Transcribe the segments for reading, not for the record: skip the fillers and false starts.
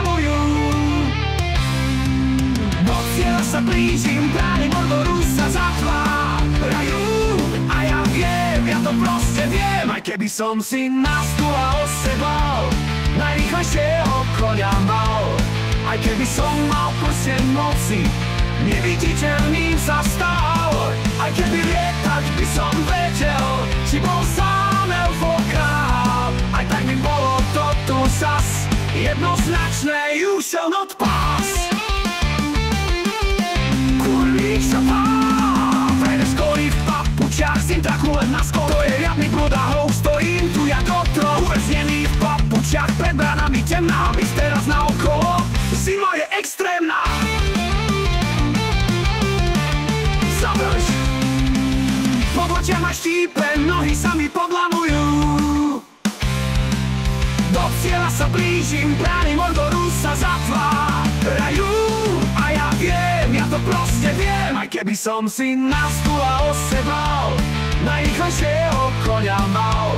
podlamujú. Do cieľa sa blížim, brány Mordoru sa zatvárajú. A ja viem, ja to proste viem, aj keby som si na stôl a osebal najrýchlejšieho koňa mal. Aj keby som mal prsteň moci, neviditeľným sa stal. Aj keby lietať by som vedel, či bol sám elfokáp. Aj tak by bolo to tu zas jednoznačné, you shall not pass. Kurvík sa pán, prejde školy v papučiach, s tým trachu len na skoro. To je riadny blud a hov, stojím tu jak otrok, uväznený v papučiach, pred bránami temná, ísť teraz naokolo, zima je extrémna. Završ, podločia ma štípe, nohy sa mi podlamujú. Do cieľa sa blížim, brány Mordoru sa zatvárajú. A ja viem, ja to proste viem, aj keby som si na stôl a osebal najrýchlejšieho koňa mal.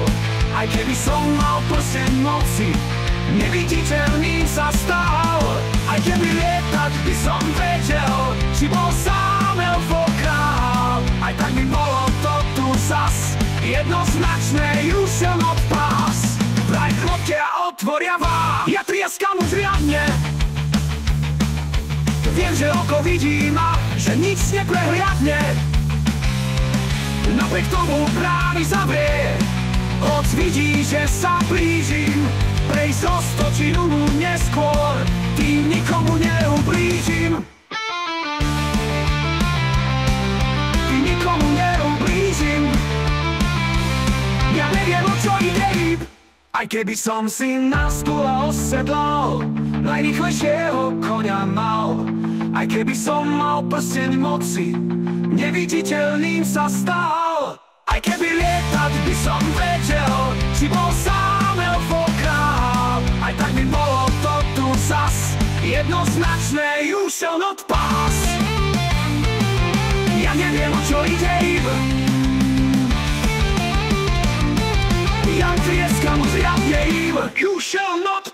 Aj keby som mal prsteň moci, neviditeľným sa stal. Aj keby lietať by som vedel, či bol sám elfokáp. Aj tak by bolo to tu zas jednoznačné, you shall not pass. Vraj chlotia otvoria vám, ja trieskam už riadne. Viem, že oko vidí ma, že nič neprehliadne. Napriek tomu brány zavrie, hoď vidí, že sa blížim. Prejsť roztočím neskôr, tým nikomu neublížim. Tým nikomu neublížim. Ja neviem, o čo ide. Aj keby som si na stôl a osedlal najrýchlejšieho koňa mal. Aj keby som mal prsteň moci, neviditeľným sa stal. Aj keby lietať by som vedel, či bol sám elfokáp. Aj tak by bolo to tu zas jednoznačné, you shall not pass. Ja neviem, o čo ide. Ja trieskam už riadne, you shall not